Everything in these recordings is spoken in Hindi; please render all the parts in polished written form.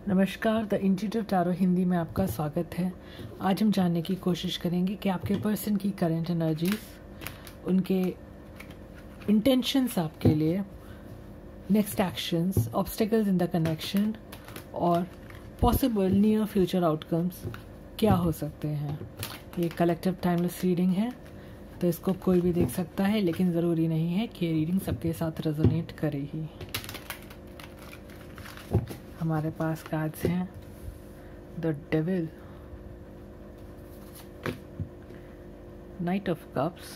नमस्कार, द इंट्यूटिव टैरो हिंदी में आपका स्वागत है। आज हम जानने की कोशिश करेंगे कि आपके पर्सन की करंट एनर्जीज, उनके इंटेंशंस आपके लिए, next actions, obstacles in the connection और पॉसिबल नियर फ्यूचर आउटकम्स क्या हो सकते हैं। ये कलेक्टिव टाइमलेस रीडिंग है, तो इसको कोई भी देख सकता है, लेकिन ज़रूरी नहीं है कि ये रीडिंग सबके साथ रेजोनेट करे ही। हमारे पास कार्ड्स हैं the devil, night of cups,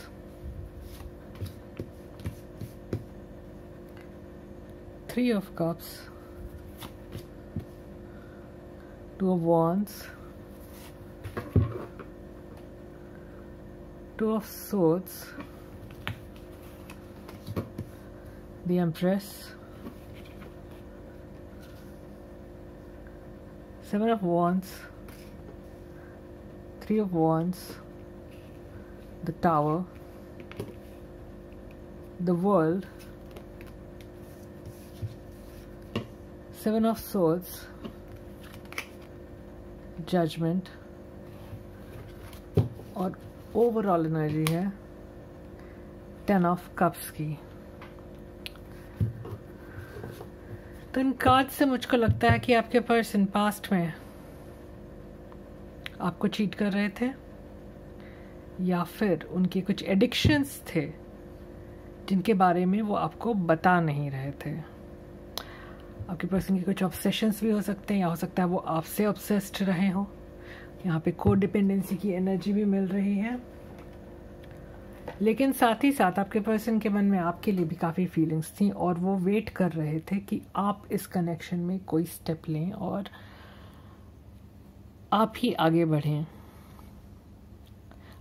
three of cups, two of wands, two of swords, the empress, Seven of Wands, Three of Wands, the Tower, the World, Seven of Swords, Judgment और ओवरऑल एनर्जी है टेन ऑफ कप्स की। तो इन कार्ड से मुझको लगता है कि आपके पर्सन पास्ट में आपको चीट कर रहे थे, या फिर उनके कुछ एडिक्शंस थे जिनके बारे में वो आपको बता नहीं रहे थे। आपके पर्सन के कुछ ऑब्सेशंस भी हो सकते हैं, या हो सकता है वो आपसे ऑब्सेस्ड रहे हो। यहाँ पे को डिपेंडेंसी की एनर्जी भी मिल रही है, लेकिन साथ ही साथ आपके पर्सन के मन में आपके लिए भी काफ़ी फीलिंग्स थी और वो वेट कर रहे थे कि आप इस कनेक्शन में कोई स्टेप लें और आप ही आगे बढ़ें।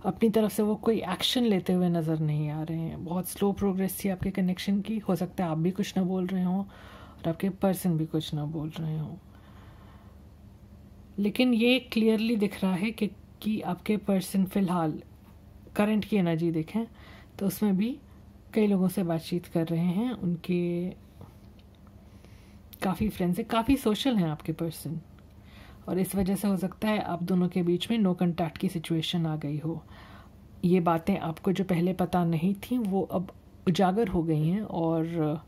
अपनी तरफ से वो कोई एक्शन लेते हुए नज़र नहीं आ रहे हैं। बहुत स्लो प्रोग्रेस थी आपके कनेक्शन की। हो सकता है आप भी कुछ ना बोल रहे हों और आपके पर्सन भी कुछ ना बोल रहे हों, लेकिन ये क्लियरली दिख रहा है कि आपके पर्सन फ़िलहाल करंट की एनर्जी देखें तो उसमें भी कई लोगों से बातचीत कर रहे हैं। उनके काफ़ी फ्रेंड्स हैं, काफ़ी सोशल हैं आपके पर्सन, और इस वजह से हो सकता है आप दोनों के बीच में नो कांटेक्ट की सिचुएशन आ गई हो। ये बातें आपको जो पहले पता नहीं थी वो अब उजागर हो गई हैं, और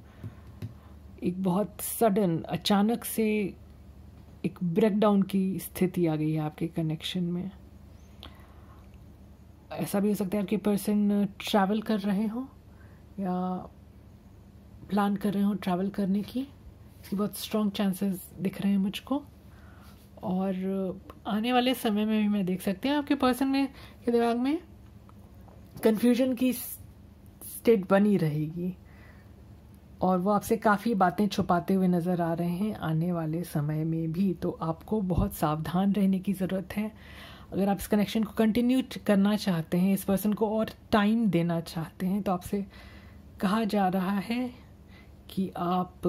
एक बहुत सडन अचानक से एक ब्रेकडाउन की स्थिति आ गई है आपके कनेक्शन में। ऐसा भी हो सकता है आपके पर्सन ट्रैवल कर रहे हो या प्लान कर रहे हो ट्रैवल करने की। इसकी बहुत स्ट्रॉन्ग चांसेस दिख रहे हैं मुझको, और आने वाले समय में भी मैं देख सकती हूँ आपके पर्सन में के दिमाग में कन्फ्यूजन की स्टेट बनी रहेगी, और वो आपसे काफ़ी बातें छुपाते हुए नज़र आ रहे हैं आने वाले समय में भी। तो आपको बहुत सावधान रहने की ज़रूरत है। अगर आप इस कनेक्शन को कंटिन्यू करना चाहते हैं, इस पर्सन को और टाइम देना चाहते हैं, तो आपसे कहा जा रहा है कि आप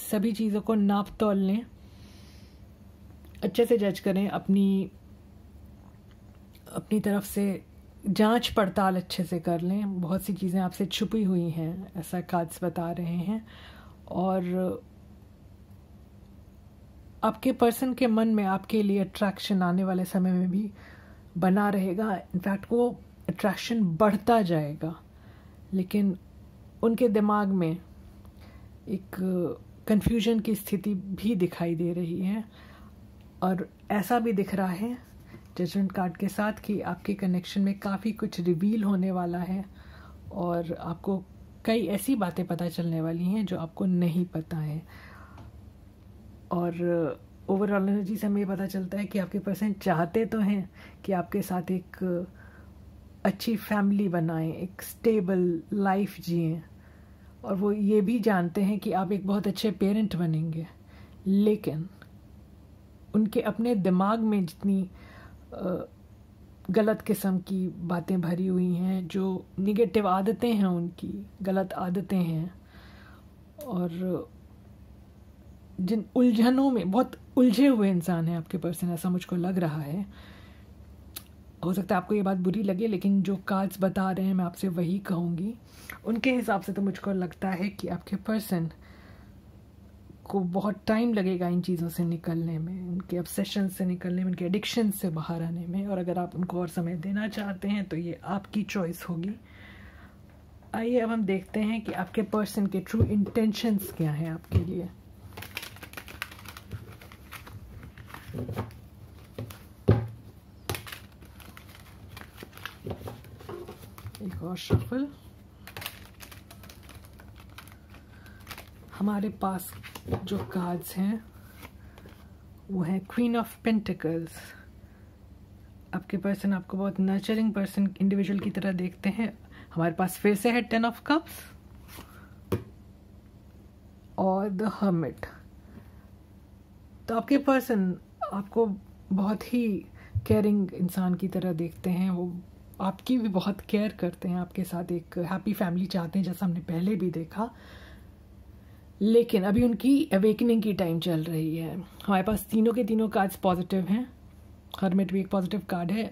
सभी चीज़ों को नाप तौल लें, अच्छे से जज करें, अपनी तरफ से जांच पड़ताल अच्छे से कर लें। बहुत सी चीज़ें आपसे छुपी हुई हैं, ऐसा कार्ड्स बता रहे हैं, और आपके पर्सन के मन में आपके लिए अट्रैक्शन आने वाले समय में भी बना रहेगा। इनफैक्ट वो अट्रैक्शन बढ़ता जाएगा, लेकिन उनके दिमाग में एक कन्फ्यूजन की स्थिति भी दिखाई दे रही है, और ऐसा भी दिख रहा है जजमेंट कार्ड के साथ कि आपके कनेक्शन में काफ़ी कुछ रिवील होने वाला है, और आपको कई ऐसी बातें पता चलने वाली हैं जो आपको नहीं पता है। और ओवरऑल एनर्जी से हमें पता चलता है कि आपके पर्सन चाहते तो हैं कि आपके साथ एक अच्छी फैमिली बनाएं, एक स्टेबल लाइफ जिएं, और वो ये भी जानते हैं कि आप एक बहुत अच्छे पेरेंट बनेंगे, लेकिन उनके अपने दिमाग में जितनी गलत किस्म की बातें भरी हुई हैं, जो निगेटिव आदतें हैं, उनकी गलत आदतें हैं, और जिन उलझनों में बहुत उलझे हुए इंसान है आपके पर्सन, ऐसा मुझको लग रहा है। हो सकता है आपको ये बात बुरी लगे, लेकिन जो कार्ड्स बता रहे हैं मैं आपसे वही कहूँगी। उनके हिसाब से तो मुझको लगता है कि आपके पर्सन आपको बहुत टाइम लगेगा इन चीज़ों से निकलने में, उनके ऑब्सेशन से निकलने में, उनके एडिक्शन से बाहर आने में। और अगर आप उनको और समय देना चाहते हैं तो ये आपकी चॉइस होगी। आइए अब हम देखते हैं कि आपके पर्सन के ट्रू इंटेंशंस क्या हैं आपके लिए। एक और शफल। हमारे पास जो कार्ड्स हैं वो है क्वीन ऑफ पेंटिकल्स। आपके पर्सन आपको बहुत नर्चरिंग पर्सन, इंडिविजुअल की तरह देखते हैं। हमारे पास फिर से है 10 ऑफ कप्स और द हर्मिट। तो आपके पर्सन आपको बहुत ही केयरिंग इंसान की तरह देखते हैं। वो आपकी भी बहुत केयर करते हैं, आपके साथ एक हैप्पी फैमिली चाहते हैं, जैसा हमने पहले भी देखा। लेकिन अभी उनकी अवेकनिंग की टाइम चल रही है। हमारे पास तीनों के तीनों कार्ड्स पॉजिटिव हैं। हर्मिट भी एक पॉजिटिव कार्ड है।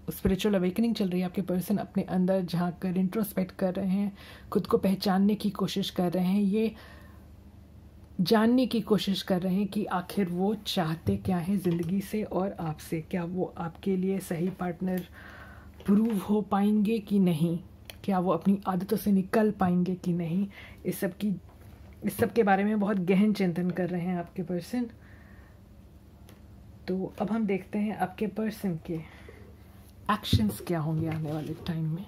स्पिरिचुअल अवेकनिंग चल रही है। आपके पर्सन अपने अंदर झांक कर इंट्रोस्पेक्ट कर रहे हैं, खुद को पहचानने की कोशिश कर रहे हैं, ये जानने की कोशिश कर रहे हैं कि आखिर वो चाहते क्या है ज़िंदगी से और आपसे। क्या वो आपके लिए सही पार्टनर प्रूव हो पाएंगे कि नहीं, क्या वो अपनी आदतों से निकल पाएंगे कि नहीं। इस सब के बारे में बहुत गहन चिंतन कर रहे हैं आपके पर्सन। तो अब हम देखते हैं आपके पर्सन के एक्शंस क्या होंगे आने वाले टाइम में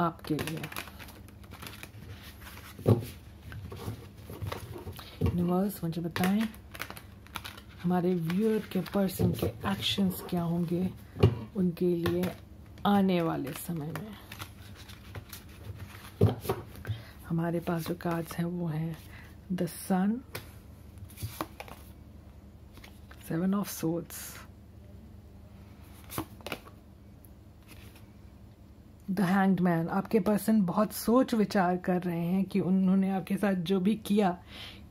आपके लिए। यूनिवर्स मुझे बताएं हमारे व्यूअर के पर्सन के एक्शंस क्या होंगे उनके लिए आने वाले समय में। हमारे पास जो कार्ड्स हैं वो हैं the sun, 7 of swords, the hanged man. आपके पर्सन बहुत सोच विचार कर रहे हैं कि उन्होंने आपके साथ जो भी किया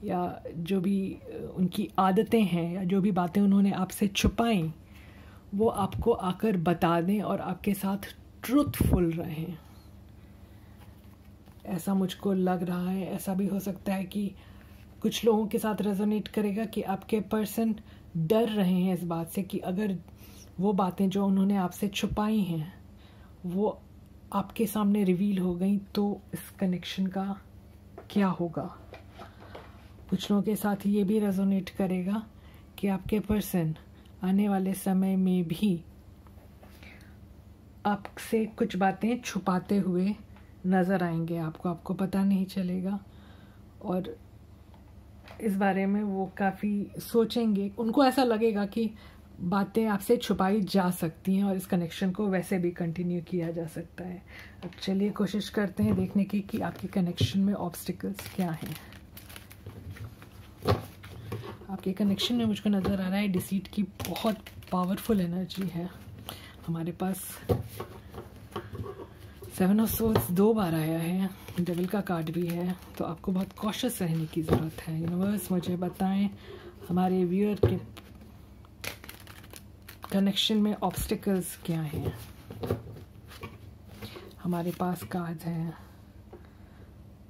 या जो भी उनकी आदतें हैं या जो भी बातें उन्होंने आपसे छुपाई वो आपको आकर बता दें और आपके साथ ट्रूथफुल रहें। ऐसा मुझको लग रहा है। ऐसा भी हो सकता है कि कुछ लोगों के साथ रेजोनेट करेगा कि आपके पर्सन डर रहे हैं इस बात से कि अगर वो बातें जो उन्होंने आपसे छुपाई हैं वो आपके सामने रिवील हो गई तो इस कनेक्शन का क्या होगा। कुछ लोगों के साथ ये भी रेजोनेट करेगा कि आपके पर्सन आने वाले समय में भी आपसे कुछ बातें छुपाते हुए नज़र आएंगे आपको पता नहीं चलेगा और इस बारे में वो काफ़ी सोचेंगे। उनको ऐसा लगेगा कि बातें आपसे छुपाई जा सकती हैं और इस कनेक्शन को वैसे भी कंटिन्यू किया जा सकता है। अब चलिए कोशिश करते हैं देखने की कि आपके कनेक्शन में ऑब्स्टिकल्स क्या हैं। आपके कनेक्शन में मुझको नज़र आ रहा है डिसीट की बहुत पावरफुल एनर्जी है। हमारे पास 7 ऑफ सोर्ड्स 2 बार आया है, डेविल का कार्ड भी है, तो आपको बहुत कॉशियस रहने की ज़रूरत है। यूनिवर्स मुझे बताएं हमारे व्यूअर के कनेक्शन में ऑब्स्टिकल्स क्या हैं। हमारे पास कार्ड हैं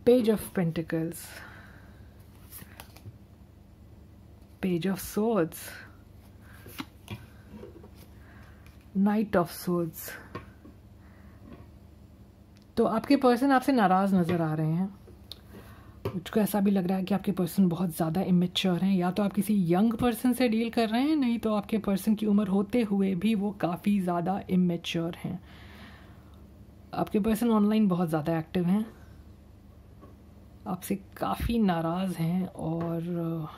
page of pentacles, page of swords, night of swords. तो आपके पर्सन आपसे नाराज़ नज़र आ रहे हैं। मुझको ऐसा भी लग रहा है कि आपके पर्सन बहुत ज़्यादा इमेच्योर हैं। या तो आप किसी यंग पर्सन से डील कर रहे हैं, नहीं तो आपके पर्सन की उम्र होते हुए भी वो काफ़ी ज़्यादा इमेच्योर हैं। आपके पर्सन ऑनलाइन बहुत ज़्यादा एक्टिव हैं, आपसे काफ़ी नाराज़ हैं और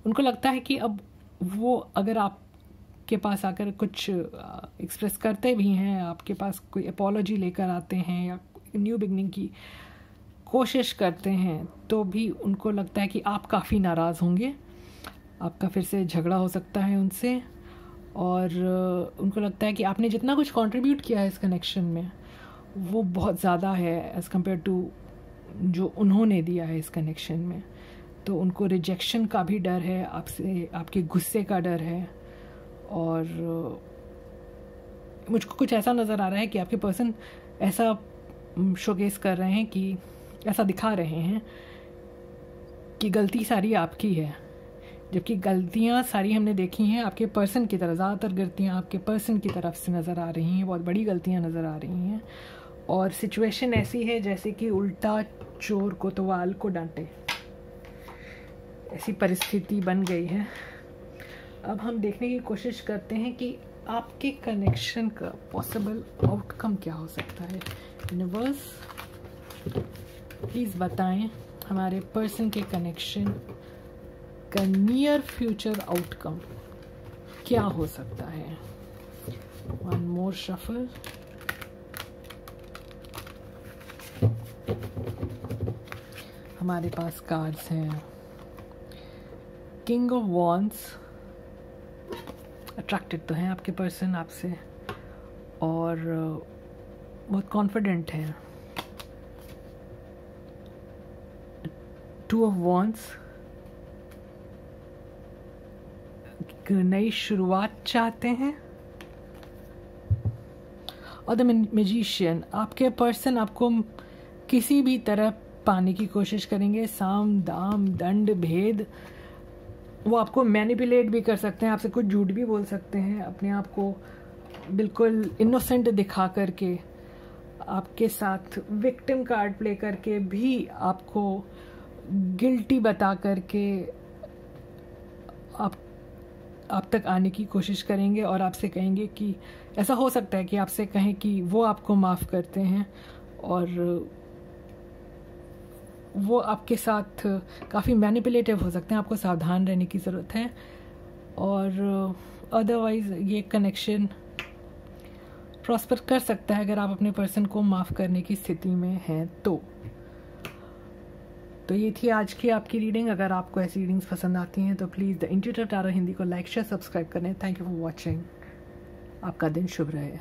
उनको लगता है कि अब वो अगर आपके पास आकर कुछ एक्सप्रेस करते भी हैं, आपके पास कोई अपॉलॉजी लेकर आते हैं या न्यू बिगनिंग की कोशिश करते हैं, तो भी उनको लगता है कि आप काफ़ी नाराज़ होंगे, आपका फिर से झगड़ा हो सकता है उनसे और उनको लगता है कि आपने जितना कुछ कंट्रीब्यूट किया है इस कनेक्शन में वो बहुत ज़्यादा है एज़ कम्पेयर टू जो उन्होंने दिया है इस कनेक्शन में। तो उनको रिजेक्शन का भी डर है आपसे, आपके गुस्से का डर है और मुझको कुछ ऐसा नज़र आ रहा है कि आपके पर्सन ऐसा शोकेस कर रहे हैं कि ऐसा दिखा रहे हैं कि गलती सारी आपकी है, जबकि गलतियाँ सारी हमने देखी हैं आपके पर्सन की तरफ। ज़्यादातर गलतियाँ आपके पर्सन की तरफ से नज़र आ रही हैं, बहुत बड़ी गलतियाँ नज़र आ रही हैं। और सिचुएशन ऐसी है जैसे कि उल्टा चोर कोतवाल को डांटे, ऐसी परिस्थिति बन गई है। अब हम देखने की कोशिश करते हैं कि आपके कनेक्शन का पॉसिबल आउटकम क्या हो सकता है। यूनिवर्स प्लीज़ बताएं हमारे पर्सन के कनेक्शन का नियर फ्यूचर आउटकम क्या हो सकता है। One more shuffle. हमारे पास कार्ड्स हैं किंग ऑफ वॉन्ड्स। अट्रैक्टेड तो हैं आपके पर्सन आपसे और बहुत कॉन्फिडेंट हैं। टू ऑफ वॉन्ड्स, नई शुरुआत चाहते हैं। और द मैजिशियन, आपके पर्सन आपको किसी भी तरह पाने की कोशिश करेंगे। साम दाम दंड भेद, वो आपको मैनिपुलेट भी कर सकते हैं, आपसे कुछ झूठ भी बोल सकते हैं, अपने आप को बिल्कुल इनोसेंट दिखा करके, आपके साथ विक्टिम कार्ड प्ले करके भी आपको गिल्टी बता करके आप तक आने की कोशिश करेंगे और आपसे कहेंगे कि ऐसा हो सकता है कि आपसे कहें कि वो आपको माफ़ करते हैं। और वो आपके साथ काफ़ी मैनिपुलेटिव हो सकते हैं, आपको सावधान रहने की ज़रूरत है। और अदरवाइज़ ये कनेक्शन प्रॉस्पर कर सकता है अगर आप अपने पर्सन को माफ़ करने की स्थिति में हैं तो ये थी आज की आपकी रीडिंग। अगर आपको ऐसी रीडिंग्स पसंद आती हैं तो प्लीज़ द इंट्यूटर टैरो हिंदी को लाइक शेयर सब्सक्राइब करें। Thank you for watching. आपका दिन शुभ रहे।